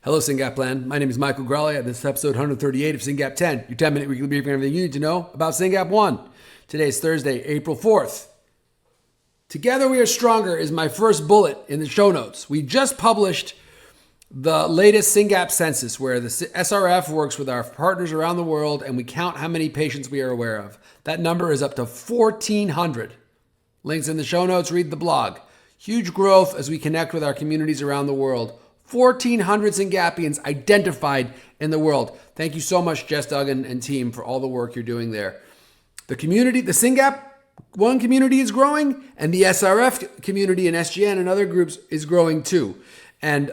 Hello, Syngap Land. My name is Michael Grelli. This is episode 138 of Syngap 10, your 10-minute weekly briefing on everything you need to know about Syngap 1. Today is Thursday, April 4th. Together we are stronger is my first bullet in the show notes. We just published the latest Syngap census where the SRF works with our partners around the world and we count how many patients we are aware of. That number is up to 1,400. Links in the show notes, read the blog. Huge growth as we connect with our communities around the world. 1,400 Syngapians identified in the world. Thank you so much, Jess Duggan and team, for all the work you're doing there. The community, the Syngap One community is growing, and the SRF community and SGN and other groups is growing too. And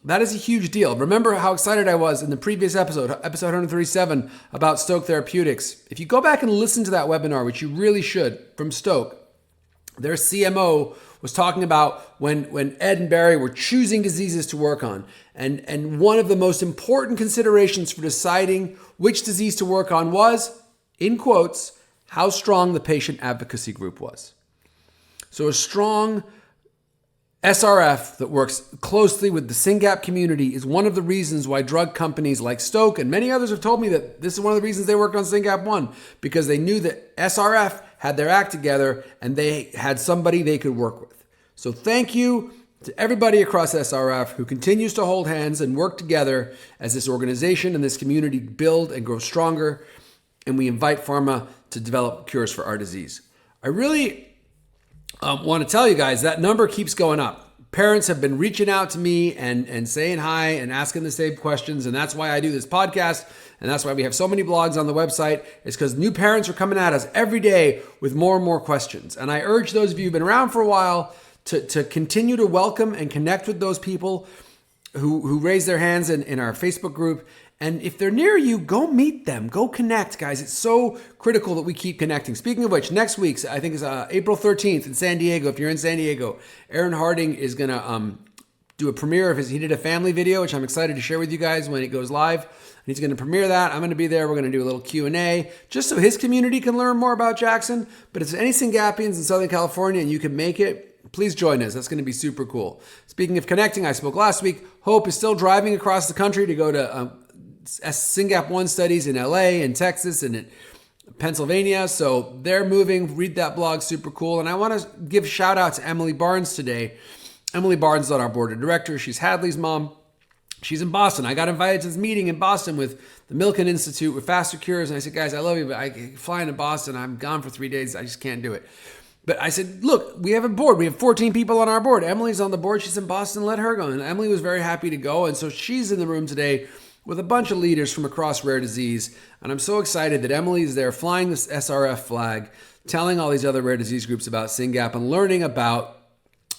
that is a huge deal. Remember how excited I was in the previous episode 137, about Stoke Therapeutics. If you go back and listen to that webinar, which you really should, from Stoke, their CMO was talking about when Ed and Barry were choosing diseases to work on. And one of the most important considerations for deciding which disease to work on was, in quotes, how strong the patient advocacy group was. So a strong SRF that works closely with the Syngap community is one of the reasons why drug companies like Stoke and many others have told me that this is one of the reasons they worked on Syngap 1, because they knew that SRF had their act together and they had somebody they could work with. So thank you to everybody across SRF who continues to hold hands and work together as this organization and this community build and grow stronger. And we invite pharma to develop cures for our disease. I really want to tell you guys that number keeps going up. Parents have been reaching out to me and saying hi and asking the same questions. And that's why I do this podcast. And that's why we have so many blogs on the website. It's because new parents are coming at us every day with more and more questions. And I urge those of you who've been around for a while to continue to welcome and connect with those people who raise their hands in our Facebook group. And if they're near you, go meet them. Go connect, guys. It's so critical that we keep connecting. Speaking of which, next week's, I think it's April 13th in San Diego. If you're in San Diego, Aaron Harding is going to do a premiere of he did a family video, which I'm excited to share with you guys when it goes live. And he's going to premiere that. I'm going to be there. We're going to do a little Q&A just so his community can learn more about Jackson. But if there's any Syngapians in Southern California and you can make it, please join us. That's going to be super cool. Speaking of connecting, I spoke last week. Hope is still driving across the country to go to Syngap 1 studies in LA and Texas and in Pennsylvania. So they're moving. Read that blog. Super cool. And I want to give shout out to Emily Barnes today. Emily Barnes is on our board of directors. She's Hadley's mom. She's in Boston. I got invited to this meeting in Boston with the Milken Institute with Faster Cures. And I said, guys, I love you, but I fly into Boston. I'm gone for 3 days. I just can't do it. But I said, look, we have a board. We have 14 people on our board. Emily's on the board. She's in Boston. Let her go. And Emily was very happy to go. And so she's in the room today with a bunch of leaders from across rare disease. And I'm so excited that Emily's there flying this SRF flag, telling all these other rare disease groups about Syngap and learning about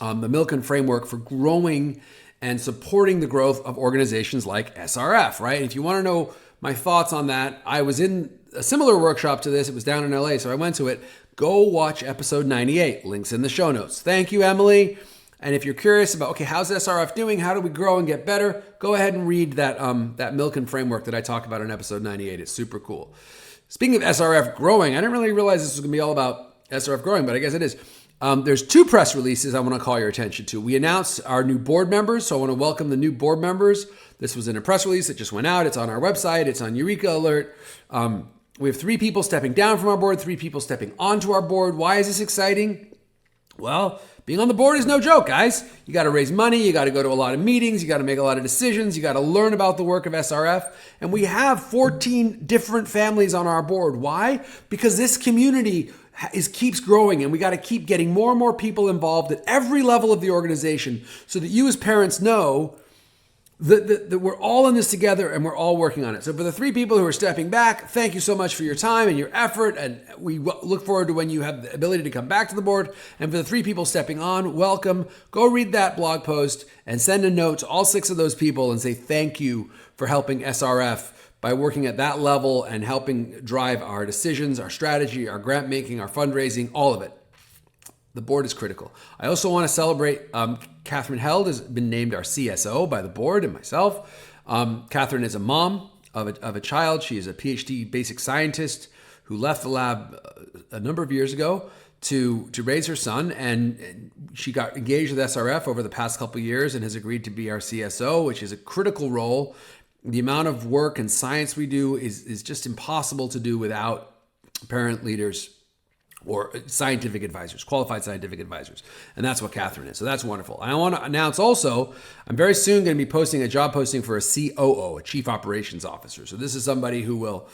the Milken framework for growing and supporting the growth of organizations like SRF, right? If you want to know my thoughts on that, I was in a similar workshop to this. It was down in LA, so I went to it. Go watch episode 98. Links in the show notes. Thank you, Emily. And if you're curious about, okay, how's SRF doing? How do we grow and get better? Go ahead and read that Milken framework that I talked about in episode 98. It's super cool. Speaking of SRF growing, I didn't really realize this was going to be all about SRF growing, but I guess it is. There's 2 press releases I want to call your attention to. We announced our new board members, so I want to welcome the new board members. This was in a press release that just went out. It's on our website. It's on Eureka Alert. We have 3 people stepping down from our board, 3 people stepping onto our board. Why is this exciting? Well, being on the board is no joke, guys. You got to raise money. You got to go to a lot of meetings. You got to make a lot of decisions. You got to learn about the work of SRF. And we have 14 different families on our board. Why? Because this community keeps growing, and we got to keep getting more and more people involved at every level of the organization so that you as parents know that we're all in this together and we're all working on it. So for the 3 people who are stepping back, thank you so much for your time and your effort. And we look forward to when you have the ability to come back to the board. And for the 3 people stepping on, welcome. Go read that blog post and send a note to all 6 of those people and say thank you for helping SRF by working at that level and helping drive our decisions, our strategy, our grant making, our fundraising, all of it. The board is critical. I also want to celebrate Catherine Held has been named our CSO by the board and myself. Catherine is a mom of a child. She is a PhD basic scientist who left the lab a number of years ago to raise her son, and she got engaged with SRF over the past couple of years and has agreed to be our CSO, which is a critical role. The amount of work and science we do is just impossible to do without parent leaders or scientific advisors, qualified scientific advisors. And that's what Catherine is. So that's wonderful. And I want to announce also, I'm very soon going to be posting a job posting for a COO, a Chief Operations Officer. So this is somebody who will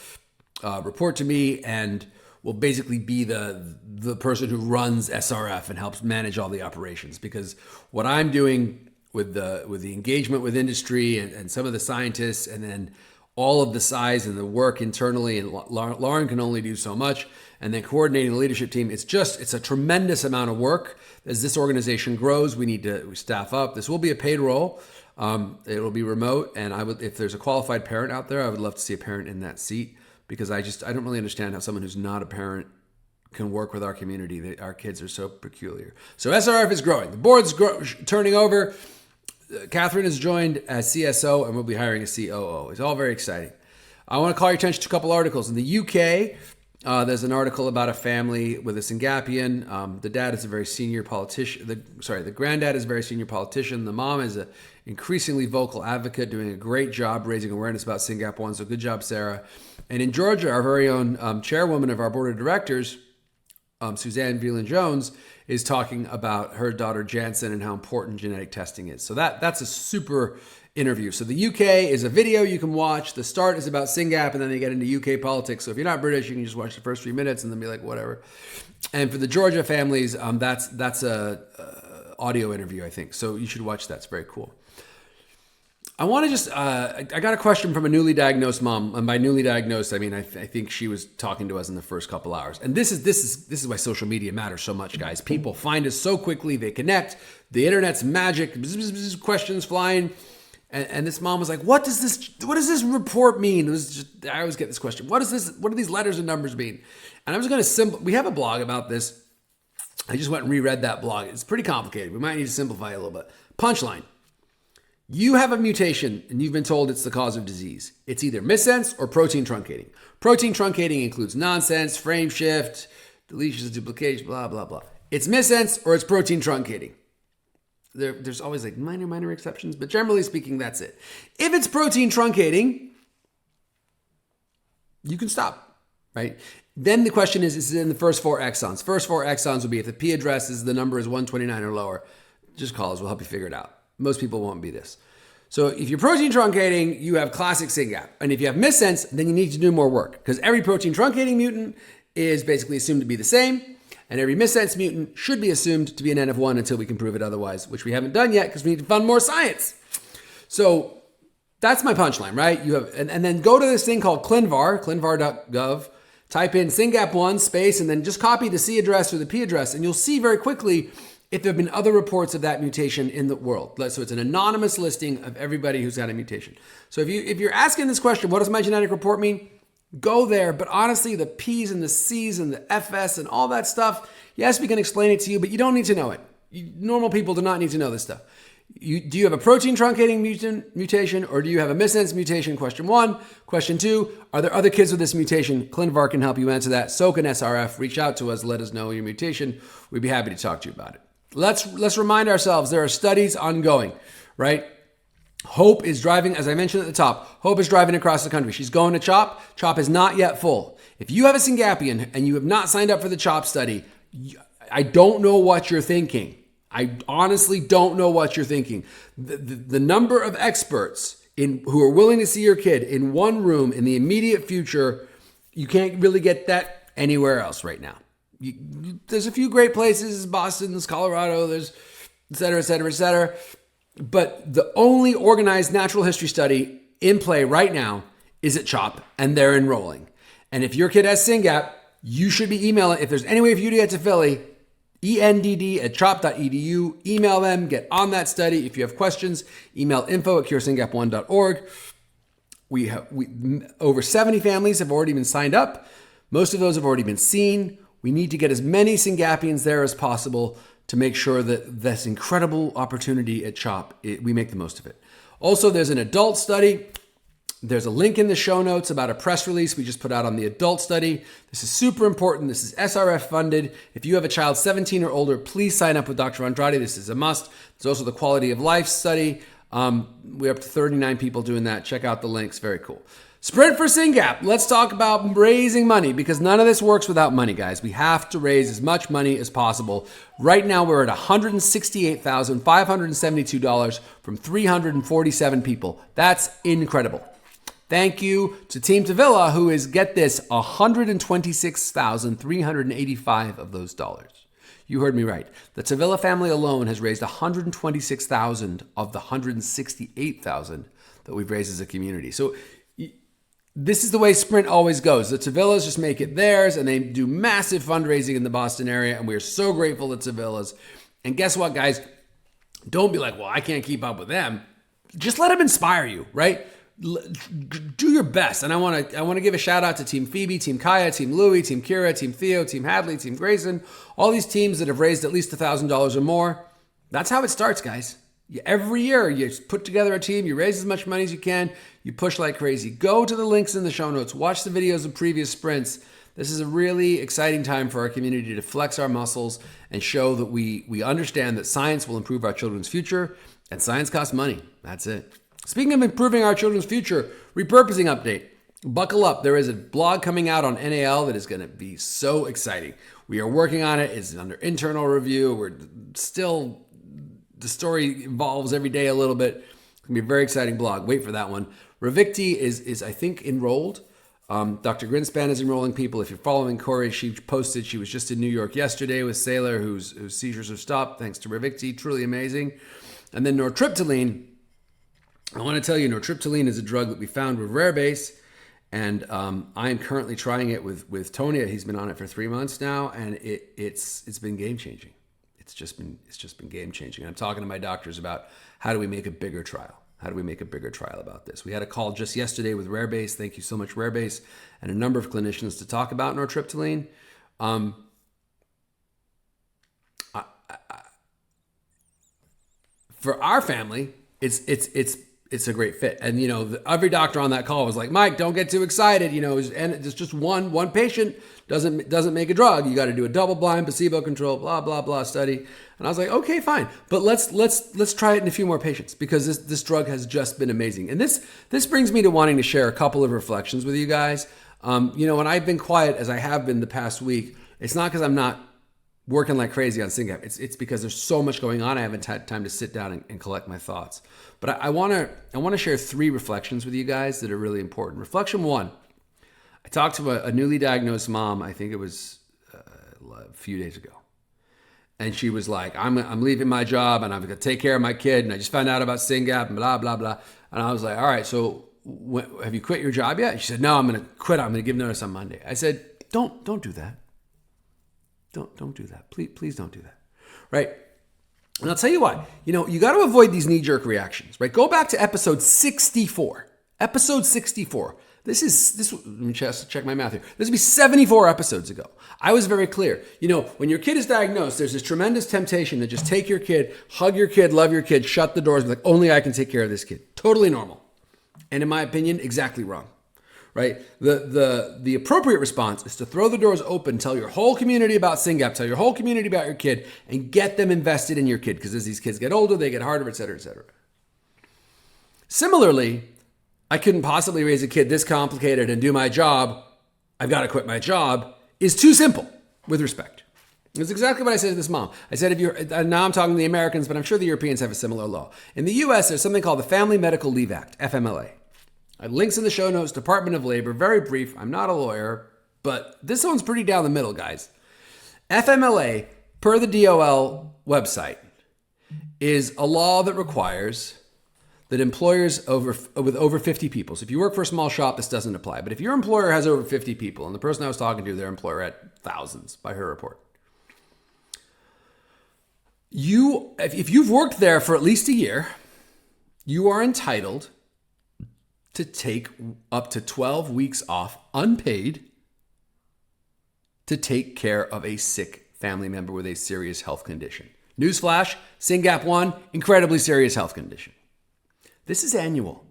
report to me and will basically be the person who runs SRF and helps manage all the operations. Because what I'm doing with the engagement with industry and some of the scientists, and then all of the size and the work internally, and Lauren can only do so much, and then coordinating the leadership team, it's a tremendous amount of work. As this organization grows, we need to staff up. This will be a paid role. It'll be remote, and if there's a qualified parent out there, I would love to see a parent in that seat, because I don't really understand how someone who's not a parent can work with our community. Our kids are so peculiar. So SRF is growing. The board's turning over. Catherine has joined as CSO, and we'll be hiring a COO. It's all very exciting. I want to call your attention to a couple articles. In the UK, there's an article about a family with a Syngapian. The dad is a very senior politician. The granddad is a very senior politician. The mom is an increasingly vocal advocate, doing a great job raising awareness about Syngap 1. So good job, Sarah. And in Georgia, our very own chairwoman of our board of directors, Suzanne Veland-Jones, is talking about her daughter Jansen and how important genetic testing is. So that's a super interview. So the UK is a video you can watch. The start is about Syngap, and then they get into UK politics. So if you're not British, you can just watch the first 3 minutes and then be like, whatever. And for the Georgia families, that's a audio interview, I think. So you should watch that. It's very cool. I want to just, I got a question from a newly diagnosed mom. And by newly diagnosed, I mean, I think she was talking to us in the first couple hours. And this is why social media matters so much, guys. People find us so quickly. They connect. The internet's magic. Questions flying. And this mom was like, what does this report mean? It was just, I always get this question. What do these letters and numbers mean? And I was going to we have a blog about this. I just went and reread that blog. It's pretty complicated. We might need to simplify it a little bit. Punchline. You have a mutation and you've been told it's the cause of disease. It's either missense or protein truncating. Protein truncating includes nonsense, frame shift, deletions, duplication, blah, blah, blah. It's missense or it's protein truncating. There's always like minor exceptions, but generally speaking, that's it. If it's protein truncating, you can stop, right? Then the question is it in the first 4 exons? First 4 exons would be if the P address the number is 129 or lower, just call us, we'll help you figure it out. Most people won't be this. So if you're protein truncating, you have classic Syngap. And if you have missense, then you need to do more work, because every protein truncating mutant is basically assumed to be the same, and every missense mutant should be assumed to be an N of 1 until we can prove it otherwise, which we haven't done yet because we need to fund more science. So that's my punchline, right? You have, and then go to this thing called ClinVar, clinvar.gov, type in Syngap 1 space, and then just copy the C address or the P address, and you'll see very quickly if there have been other reports of that mutation in the world. So it's an anonymous listing of everybody who's had a mutation. So if you're asking this question, what does my genetic report mean? Go there. But honestly, the P's and the C's and the FS and all that stuff, yes, we can explain it to you, but you don't need to know it. Normal people do not need to know this stuff. Do you have a protein truncating mutation, or do you have a missense mutation? Question 1. Question 2, are there other kids with this mutation? ClinVar can help you answer that. So can SRF. Reach out to us. Let us know your mutation. We'd be happy to talk to you about it. Let's remind ourselves there are studies ongoing, right? Hope is driving, as I mentioned at the top, Hope is driving across the country. She's going to CHOP. CHOP is not yet full. If you have a Syngapian and you have not signed up for the CHOP study, I don't know what you're thinking. I honestly don't know what you're thinking. The number of experts who are willing to see your kid in one room in the immediate future, you can't really get that anywhere else right now. There's a few great places, Boston, there's Colorado, there's et cetera, et cetera, et cetera. But the only organized natural history study in play right now is at CHOP, and they're enrolling. And if your kid has Syngap, you should be emailing. If there's any way for you to get to Philly, endd@chop.edu. Email them, get on that study. If you have questions, email info@curesyngap1.org. Over 70 families have already been signed up. Most of those have already been seen. We need to get as many Syngapians there as possible to make sure that this incredible opportunity at CHOP, we make the most of it. Also, there's an adult study There's a link in the show notes about a press release we just put out on the adult study. This is super important. This is SRF funded. If you have a child 17 or older, please sign up with Dr. Andrade. This is a must. There's also the quality of life study. We're up to 39 people doing that. Check out the links. Very cool. Sprint for Syngap. Let's talk about raising money because none of this works without money, guys. We have to raise as much money as possible. Right now, we're at $168,572 from 347 people. That's incredible. Thank you to Team Tavilla, who is, get this, 126,385 of those dollars. You heard me right. The Tavilla family alone has raised 126,000 of the 168,000 that we've raised as a community. So this is the way Sprint always goes. The Tavillas just make it theirs, and they do massive fundraising in the Boston area, and we are so grateful to Tavillas. And guess what, guys? Don't be like, well, I can't keep up with them. Just let them inspire you, right? Do your best. And I want to give a shout out to Team Phoebe, Team Kaya, Team Louie, Team Kira, Team Theo, Team Hadley, Team Grayson, all these teams that have raised at least $1,000 or more. That's how it starts, guys. Every year, you put together a team, you raise as much money as you can, you push like crazy. Go to the links in the show notes, watch the videos of previous sprints. This is a really exciting time for our community to flex our muscles and show that we understand that science will improve our children's future, and science costs money. That's it. Speaking of improving our children's future, repurposing update. Buckle up. There is a blog coming out on NAL that is going to be so exciting. We are working on it. It's under internal review. The story evolves every day a little bit. It's going to be a very exciting blog. Wait for that one. Ravicti is I think, enrolled. Dr. Grinspan is enrolling people. If you're following Corey, she posted she was just in New York yesterday with Sailor, whose seizures have stopped thanks to Ravicti. Truly amazing. And then nortriptyline. I want to tell you, nortriptyline is a drug that we found with Rare Base, and I am currently trying it with Tony. He's been on it for 3 months now, and it's been game changing. It's just been game changing. I'm talking to my doctors about how do we make a bigger trial. How do we make a bigger trial about this? We had a call just yesterday with Rare Base. Thank you so much, Rare Base, and a number of clinicians to talk about nortriptyline. For our family, it's a great fit. And, every doctor on that call was like, Mike, don't get too excited. And it's just one patient doesn't make a drug. You got to do a double-blind, placebo-controlled, blah, blah, blah study. And I was like, okay, fine. But let's try it in a few more patients because this drug has just been amazing. And this brings me to wanting to share a couple of reflections with you guys. When I've been quiet, as I have been the past week, it's not because I'm not working like crazy on Syngap. It's because there's so much going on. I haven't had time to sit down and collect my thoughts. But I want to share 3 reflections with you guys that are really important. Reflection 1, I talked to a newly diagnosed mom. I think it was a few days ago, and she was like, "I'm leaving my job and I'm going to take care of my kid, and I just found out about Syngap and blah blah blah." And I was like, "All right, so have you quit your job yet?" And she said, "No, I'm going to quit. I'm going to give notice on Monday." I said, "Don't do that. Don't do that. Please don't do that." Right? And I'll tell you what, you got to avoid these knee-jerk reactions, right? Go back to episode 64. Episode 64. Let me check my math here. This would be 74 episodes ago. I was very clear. When your kid is diagnosed, there's this tremendous temptation to just take your kid, hug your kid, love your kid, shut the doors, and be like, only I can take care of this kid. Totally normal. And in my opinion, exactly wrong. Right? The appropriate response is to throw the doors open, tell your whole community about Syngap, tell your whole community about your kid, and get them invested in your kid. Because as these kids get older, they get harder, et cetera, et cetera. Similarly, I couldn't possibly raise a kid this complicated and do my job. I've got to quit my job is too simple, with respect. It's exactly what I said to this mom. I said, now I'm talking to the Americans, but I'm sure the Europeans have a similar law. In the US, there's something called the Family Medical Leave Act, FMLA. Links in the show notes, Department of Labor, very brief. I'm not a lawyer, but this one's pretty down the middle, guys. FMLA, per the DOL website, is a law that requires that employers with over 50 people, so if you work for a small shop, this doesn't apply, but if your employer has over 50 people, and the person I was talking to, their employer had thousands by her report, if you've worked there for at least a year, you are entitled to take up to 12 weeks off unpaid to take care of a sick family member with a serious health condition. Newsflash, Syngap 1, incredibly serious health condition. This is annual.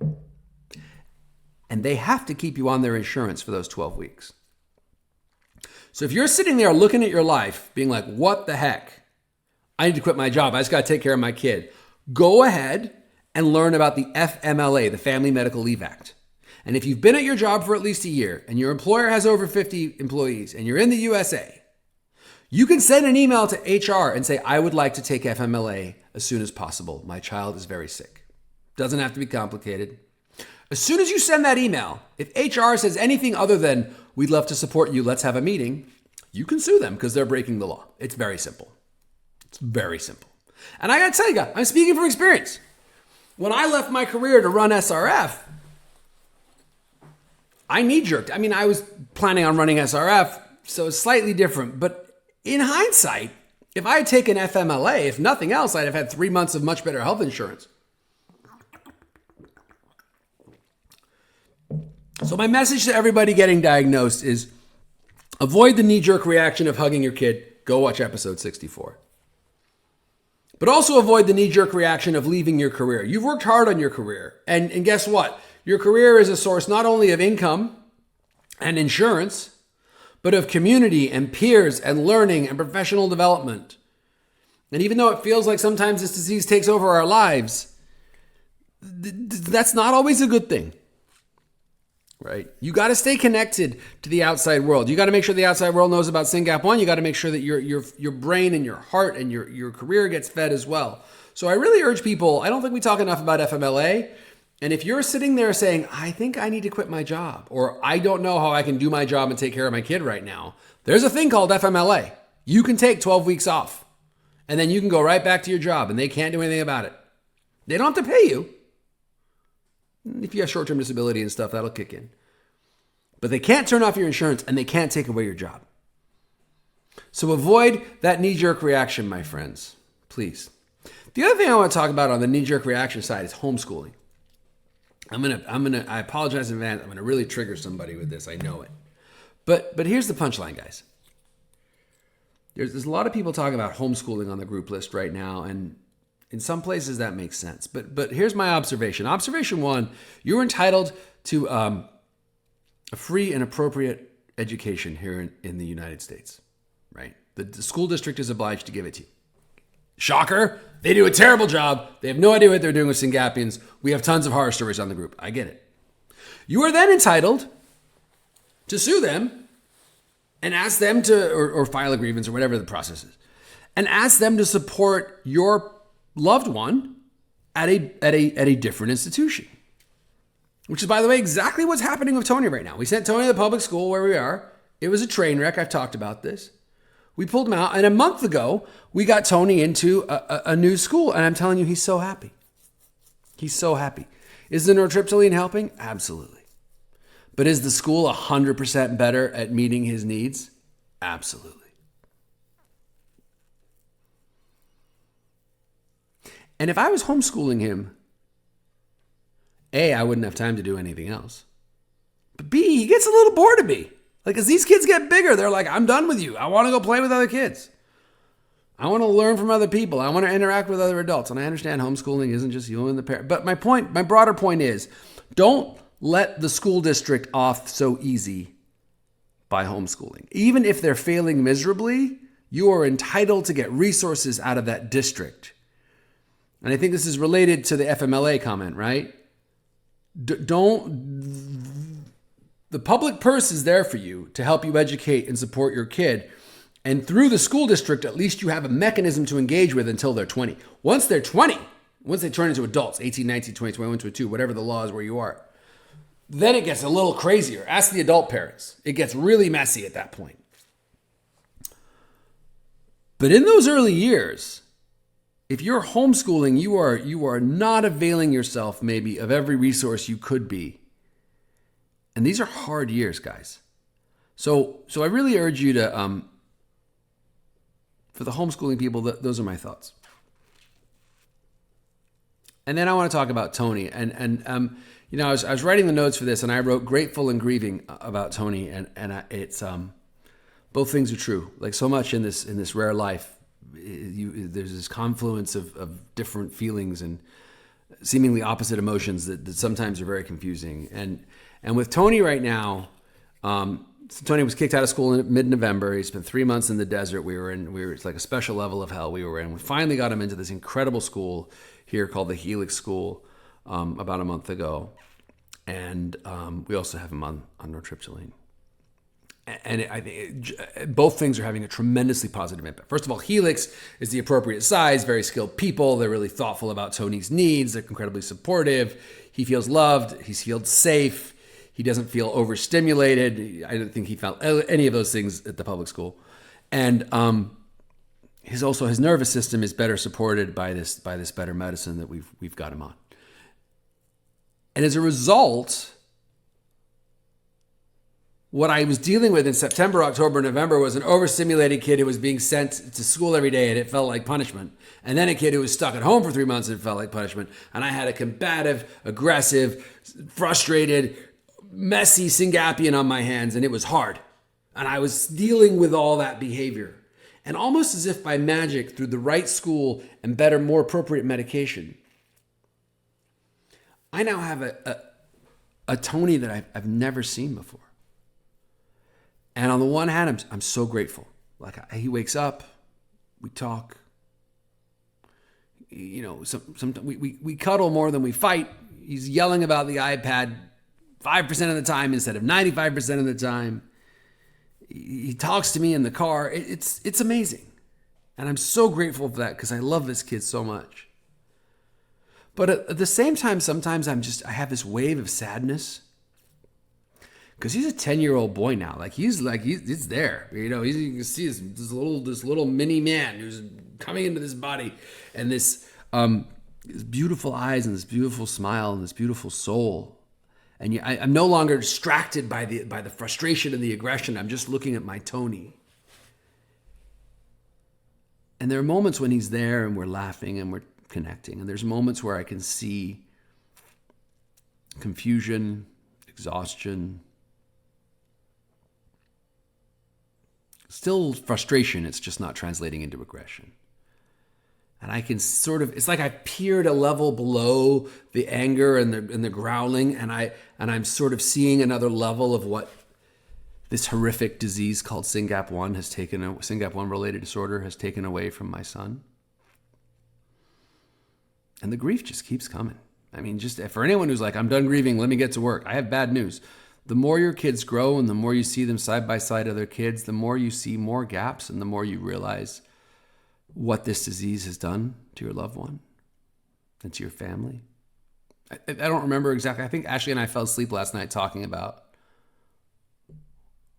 and they have to keep you on their insurance for those 12 weeks. So if you're sitting there looking at your life being like, what the heck? I need to quit my job. I just got to take care of my kid. Go ahead and learn about the FMLA, the Family Medical Leave Act. And if you've been at your job for at least a year and your employer has over 50 employees and you're in the USA, you can send an email to HR and say, I would like to take FMLA as soon as possible. My child is very sick. Doesn't have to be complicated. As soon as you send that email, if HR says anything other than, we'd love to support you, let's have a meeting, you can sue them because they're breaking the law. It's very simple. It's very simple. And I got to tell you guys, I'm speaking from experience. When I left my career to run SRF, I knee-jerked. I mean, I was planning on running SRF, so it's slightly different. But in hindsight, if I had taken FMLA, if nothing else, I'd have had 3 months of much better health insurance. So my message to everybody getting diagnosed is avoid the knee-jerk reaction of hugging your kid. Go watch episode 64. But also avoid the knee-jerk reaction of leaving your career. You've worked hard on your career. And guess what? Your career is a source not only of income and insurance, but of community and peers and learning and professional development. And even though it feels like sometimes this disease takes over our lives, that's not always a good thing. Right? You got to stay connected to the outside world. You got to make sure the outside world knows about Syngap 1. You got to make sure that your brain and your heart and your career gets fed as well. So I really urge people, I don't think we talk enough about FMLA. And if you're sitting there saying, I think I need to quit my job, or I don't know how I can do my job and take care of my kid right now, there's a thing called FMLA. You can take 12 weeks off and then you can go right back to your job and they can't do anything about it. They don't have to pay you. If you have short-term disability and stuff, that'll kick in. But they can't turn off your insurance and they can't take away your job. So avoid that knee-jerk reaction, my friends, please. The other thing I want to talk about on the knee-jerk reaction side is homeschooling. I apologize in advance. I'm gonna really trigger somebody with this. I know it. But here's the punchline, guys. There's a lot of people talking about homeschooling on the group list right now, and in some places that makes sense. But here's my observation. Observation one, you're entitled to a free and appropriate education here in the United States, right? The school district is obliged to give it to you. Shocker, they do a terrible job. They have no idea what they're doing with Syngapians. We have tons of horror stories on the group. I get it. You are then entitled to sue them and ask them to, or file a grievance or whatever the process is, and ask them to support your loved one at a different institution. Which is, by the way, exactly what's happening with Tony right now. We sent Tony to the public school where we are. It was a train wreck. I've talked about this. We pulled him out, and a month ago, we got Tony into a new school, and I'm telling you, he's so happy. He's so happy. Is the nortriptyline helping? Absolutely. But is the school 100% better at meeting his needs? Absolutely. And if I was homeschooling him, A, I wouldn't have time to do anything else. But B, he gets a little bored of me. Like, as these kids get bigger, they're like, I'm done with you. I want to go play with other kids. I want to learn from other people. I want to interact with other adults. And I understand homeschooling isn't just you and the parent. But my broader point is, don't let the school district off so easy by homeschooling. Even if they're failing miserably, you are entitled to get resources out of that district. And I think this is related to the FMLA comment, right? The public purse is there for you to help you educate and support your kid. And through the school district, at least you have a mechanism to engage with until they're 20. Once they're 20, once they turn into adults, 18, 19, 20, 21, 22, whatever the law is where you are, then it gets a little crazier. Ask the adult parents. It gets really messy at that point. But in those early years, if you're homeschooling, you are not availing yourself maybe of every resource you could be. And these are hard years, guys. So I really urge you to, for the homeschooling people, those are my thoughts. And then I want to talk about Tony. And I was writing the notes for this, and I wrote grateful and grieving about Tony. And it's both things are true. Like so much in this rare life, there's this confluence of different feelings, and seemingly opposite emotions that sometimes are very confusing. And with Tony right now, so Tony was kicked out of school in mid-November. He spent 3 months in the desert. It's like a special level of hell we were in. We finally got him into this incredible school here called the Helix School about a month ago. And we also have him on nortriptyline. And I think both things are having a tremendously positive impact. First of all, Helix is the appropriate size, very skilled people. They're really thoughtful about Tony's needs. They're incredibly supportive. He feels loved. He's feels safe. He doesn't feel overstimulated. I don't think he felt any of those things at the public school. And his nervous system is better supported by this better medicine that we've got him on. And as a result, what I was dealing with in September, October, November was an overstimulated kid who was being sent to school every day and it felt like punishment. And then a kid who was stuck at home for 3 months and it felt like punishment. And I had a combative, aggressive, frustrated, messy Syngapian on my hands, and it was hard. And I was dealing with all that behavior. And almost as if by magic, through the right school and better, more appropriate medication, I now have a Tony that I've never seen before. And on the one hand, I'm so grateful. Like, he wakes up, we talk. You know, sometimes we cuddle more than we fight. He's yelling about the iPad 5% of the time instead of 95% of the time. He talks to me in the car. It's amazing. And I'm so grateful for that because I love this kid so much. But at the same time, sometimes I have this wave of sadness because he's a 10-year-old boy now. Like he's there. You know, you can see this little mini man who's coming into this body, and this beautiful eyes and this beautiful smile and this beautiful soul. And I'm no longer distracted by the frustration and the aggression. I'm just looking at my Tony. And there are moments when he's there and we're laughing and we're connecting. And there's moments where I can see confusion, exhaustion, still frustration. It's just not translating into aggression. And I can it's like I peered a level below the anger and the growling, and I'm sort of seeing another level of what this horrific disease called Syngap 1 Syngap 1 related disorder has taken away from my son. And the grief just keeps coming. I mean, just for anyone who's like, I'm done grieving, let me get to work. I have bad news. The more your kids grow and the more you see them side by side of their kids, the more you see more gaps and the more you realize what this disease has done to your loved one and to your family. I don't remember exactly. I think Ashley and I fell asleep last night talking about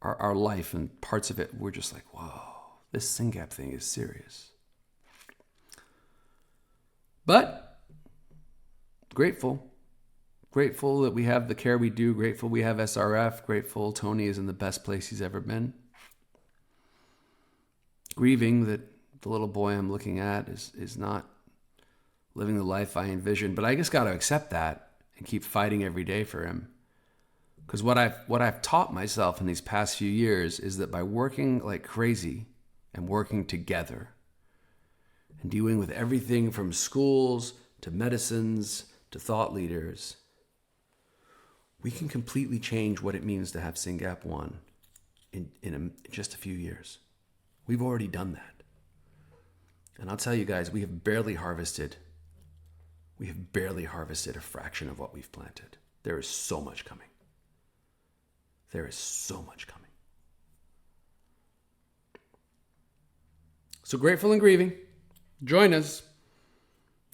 our life, and parts of it we're just like, whoa, this Syngap thing is serious. But grateful that we have the care we do, grateful we have SRF, grateful Tony is in the best place he's ever been. Grieving that the little boy I'm looking at is not living the life I envisioned, but I just got to accept that and keep fighting every day for him. Because what I've taught myself in these past few years is that by working like crazy and working together and dealing with everything from schools to medicines to thought leaders, we can completely change what it means to have Syngap 1 in just a few years. We've already done that. And I'll tell you guys, we have barely harvested a fraction of what we've planted. There is so much coming. There is so much coming. So grateful and grieving. Join us.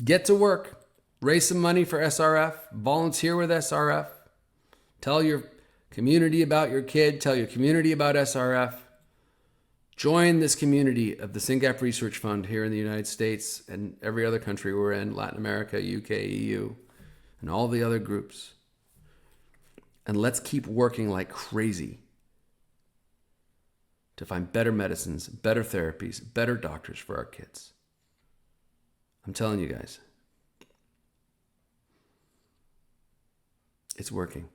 Get to work. Raise some money for SRF. Volunteer with SRF. Tell your community about your kid. Tell your community about SRF. Join this community of the Syngap Research Fund here in the United States and every other country we're in, Latin America, UK, EU, and all the other groups. And let's keep working like crazy to find better medicines, better therapies, better doctors for our kids. I'm telling you guys, it's working.